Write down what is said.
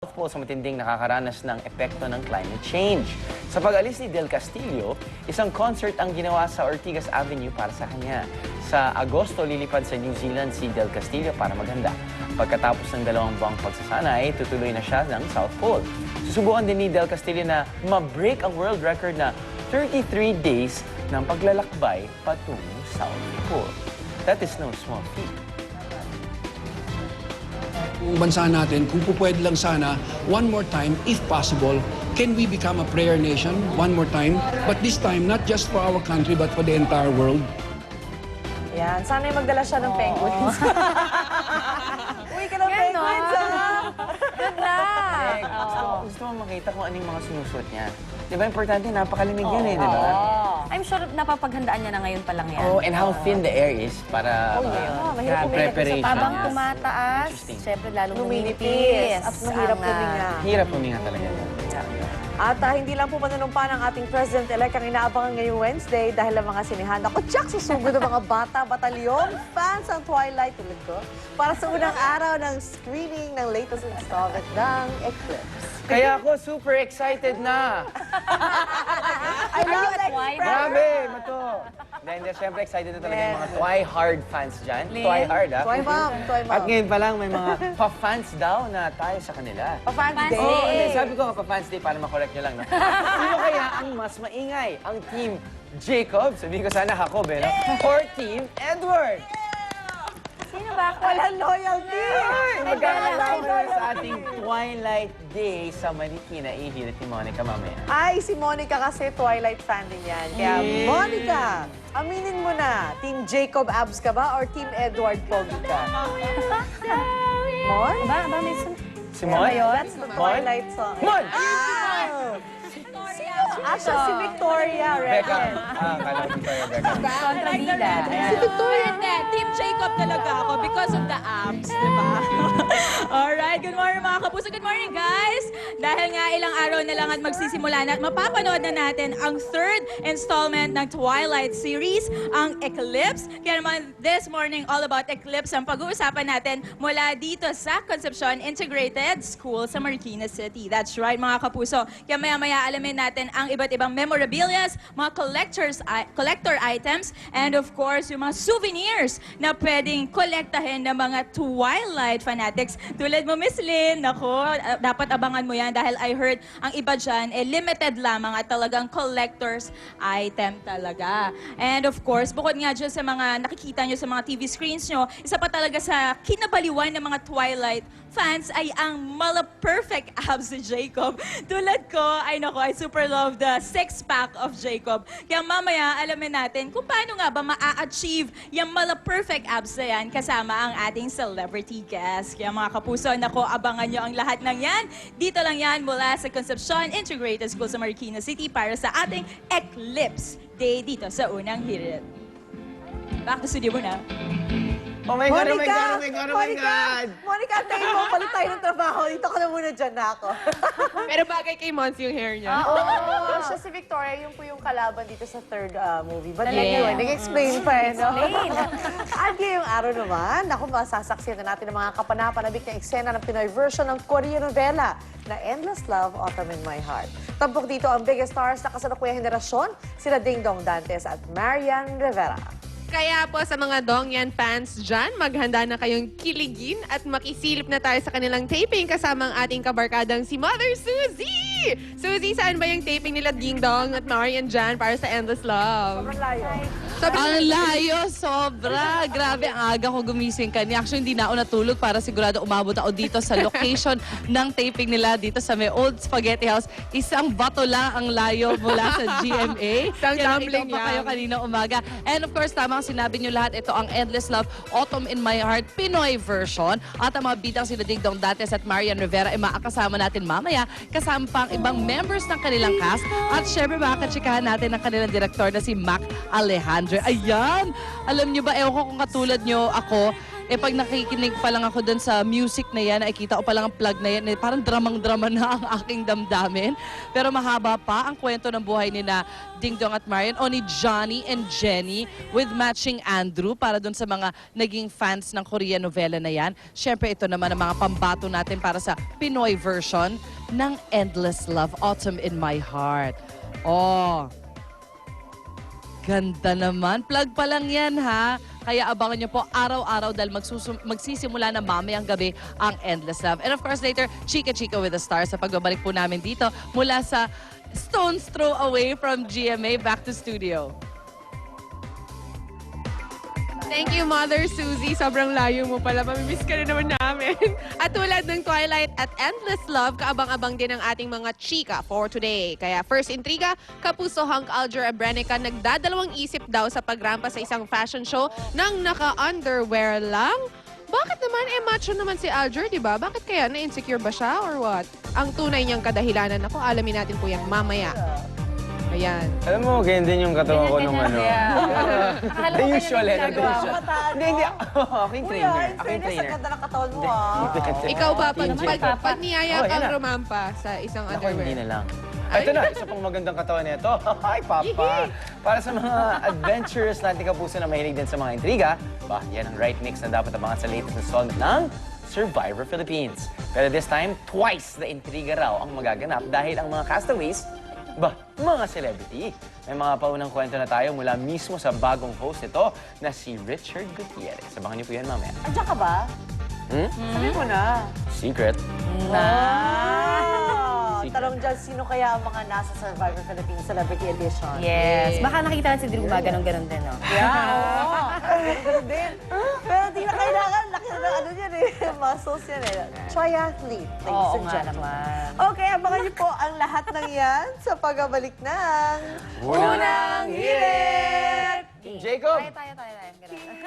South Pole sa matinding nakakaranas ng epekto ng climate change. Sa pag-alis ni Del Castillo, isang concert ang ginawa sa Ortigas Avenue para sa kanya. Sa Agosto, lilipad sa New Zealand si Del Castillo para maghanda. Pagkatapos ng 2 buwang pagsasanay, tutuloy na siya ng South Pole. Susubukan din ni Del Castillo na ma-break ang world record na 33 days ng paglalakbay patungong South Pole. That is no small feat. Kung bansa natin, kung pupwede lang sana, one more time, if possible, can we become a prayer nation one more time? But this time, not just for our country, but for the entire world. Yan, sana yung magdala siya ng penguins. Uy ka ng penguins, ha? Good luck! Gusto mo makita kung anong mga sinusuot niya. Di ba, importante, napakalimig yan eh, di ba? I'm sure napapaghandaan niya na ngayon pa lang yan. Oh, and how thin the air is para mahirap preparation. Habang tumataas, Interesting. syempre lalong Numinipis. At mahirap Ang, huminga. Hirap huminga talaga. At hindi lang po panunumpa ng ating President-elect ang inaabangan ngayong Wednesday dahil ang mga sinihan. Ako, tsak, susugod ng mga bata, batalyon, fans ng Twilight, tulad ko, para sa unang araw ng screening ng latest installment ng Eclipse. Kaya ako super excited na. I love that Grabe, mato. Hindi, syempre excited na talaga yung mga Twi-Hard fans dyan. Twi-Hard, ha? Toy Mom, Toy Mom. At ngayon pa lang, may mga pa-fans daw na tayo sa kanila. Pa-fans Fans Day. Oo, hindi, sabi ko nga pa-fans day para makorek nyo lang, no? Sino kaya ang mas maingay? Ang Team Jacob, sabihin ko sana Jacob, eh, no? Or Team Edward? Sino ba? Walang loyalty! Magkakasama sa ating Twilight Day sa Marikina. Ihirit ni Monica mamaya. Ay, si Monica kasi Twilight fan din yan. Kaya, Monica, aminin mo na, Team Jacob abs ka ba or Team Edward pogi ka? Mon? Ba, may Si Mon? That's the Twilight song. Mon! Siya si Victoria Becca. Redden. Kala ko Victoria Becca. kontrabida. Si Victoria hindi. Team Jacob talaga ako because of the abs, di ba? Alright, good morning mga kapuso. Good morning, guys! Dahil nga ilang araw na lang at magsisimula na at mapapanood na natin ang 3rd installment ng Twilight series, ang Eclipse. Kaya naman, this morning, all about Eclipse ang pag-uusapan natin mula dito sa Concepcion Integrated School sa Marikina City. That's right, mga kapuso. Kaya maya-maya alamin natin ang iba't ibang memorabilias, mga collector items, and of course, yung mga souvenirs na pwedeng kolektahin ng mga Twilight fanatics. Tulad mo, Miss Lynn, ako, dapat abangan mo yan dahil I heard ang iba dyan, limited lamang at talagang collector's item talaga. And of course, bukod nga dyan sa mga nakikita nyo sa mga TV screens nyo, isa pa talaga sa kinabaliwan ng mga Twilight fans ay ang mala-perfect abs ni Jacob. Tulad ko, ay nako, I super love the six-pack of Jacob. Kaya mamaya, alamin natin kung paano nga ba ma-achieve yung mala-perfect abs na yan kasama ang ating celebrity guest. Kaya mga kapuso, nako, abangan nyo ang lahat ng yan. Dito lang yan mula sa Concepcion Integrated School sa Marikina City para sa ating Eclipse Day dito sa Unang Hirit. Back to studio muna. Oh my God, oh my Monica! God, oh my God, oh my God! Monica, antayin mo, palit tayo ng trabaho. Dito ka na muna dyan na ako. Pero bagay kay Mons yung hair niya. Oo, siya si Victoria, yung po yung kalaban dito sa 3rd movie. But Talaga? anyway, nag-explain pa eh, no? At ngayong araw naman, ako masasaksiyan na natin ang mga kapanapanabik na eksena ng Pinoy version ng Korean novela na Endless Love, Autumn in My Heart. Tampok dito ang biggest stars na kasalukuyang henerasyon, sila Ding Dong Dantes at Marian Rivera. Kaya po sa mga Dongyan fans dyan, maghanda na kayong kiligin at makisilip na tayo sa kanilang taping kasama ang ating kabarkadang si Mother Suzy! Suzy, saan ba yung taping nila Ding Dong at Marian dyan para sa Endless Love? Sobrang layo. Ang layo, sobra. Grabe, ang aga ko gumising kanina. Actually, hindi na ako natulog para sigurado umabot ako dito sa location ng taping nila dito sa may Old Spaghetti House. Isang bato lang ang layo mula sa GMA. Isang Kaya dumpling nakita pa kayo yan. kanina umaga. And of course, tamang sinabi nyo lahat, ito ang Endless Love, Autumn in My Heart, Pinoy version. At ang mga bidang sila Ding Dong Dantes at Marian Rivera ay makakasama natin mamaya. Kasama pa ang ibang members ng kanilang cast. At syempre, makakatsikahan natin ang kanilang director na si Mac Alejandro. Ayan! Alam nyo ba, ewan ko kung katulad nyo ako, Eh pag nakikinig pa lang ako dun sa music na yan, nakikita ko pa lang ang plug na yan, eh, parang dramang-drama na ang aking damdamin. Pero mahaba pa ang kwento ng buhay ni na Ding Dong at Marian o ni Johnny and Jenny with matching Andrew para dun sa mga naging fans ng Korean novela na yan. Siyempre ito naman ang mga pambato natin para sa Pinoy version ng Endless Love, Autumn in My Heart. Oh, ganda naman. Plug pa lang yan, ha? Kaya abangan nyo po araw-araw dahil magsisimula na mamayang gabi ang Endless Love. And of course, later, Chika Chika with the Stars sa pagbabalik po namin dito mula sa stone's throw away from GMA back to studio. Thank you, Mother Suzy. Sobrang layo mo pala. Mamimiss ka na naman namin. At tulad ng Twilight at Endless Love, kaabang-abang din ang ating mga chika for today. Kaya first intriga, Kapuso Hunk Alger Abrenica nagdadalawang isip daw sa pagrampa sa isang fashion show nang naka-underwear lang. Bakit naman? Macho naman si Alger, di ba? Bakit kaya? Na-insecure ba siya or what? Ang tunay niyang kadahilanan ako, alamin natin po yan mamaya. Ayan. Alam mo, ganyan din yung katawan ko nung ano. Akala The ko usual, ganyan the ginagawa usual. mo. Hindi. Ako yung trainer. in Ako yung fairness, trainer. ang ganda ng katawan mo, ah. Ikaw ba, pag niyaya Oh, yan kang na. rumampa sa isang Ako, underwear? hindi na lang. Ito na, isa pang magandang katawan nito. Hi, Papa! Para sa mga adventurous nating kapuso na mahilig din sa mga intriga, yan ang right mix na dapat abangan sa latest installment ng Survivor Philippines. Pero this time, twice the intriga raw ang magaganap dahil ang mga castaways, mga celebrity. May mga paunang kwento na tayo mula mismo sa bagong host ito na si Richard Gutierrez. Abangan niyo po yan mamaya. Andiyan ka ba? Sabi mo na. Secret. Tanong dyan, sino kaya ang mga nasa Survivor Philippines Celebrity Edition? Yes. Baka nakita na si Drew ganon-ganon din, no? Yeah, oo. Ganun din. Pero di na kailangan. Laki na ng ano yan eh. Muscles yan eh. Triathlete, ladies Oo and nga gentlemen. naman. Okay, abangan niyo po ang lahat ng yan sa pagbabalik ng Unang Hirit! Jacob! Tayo. Ganun.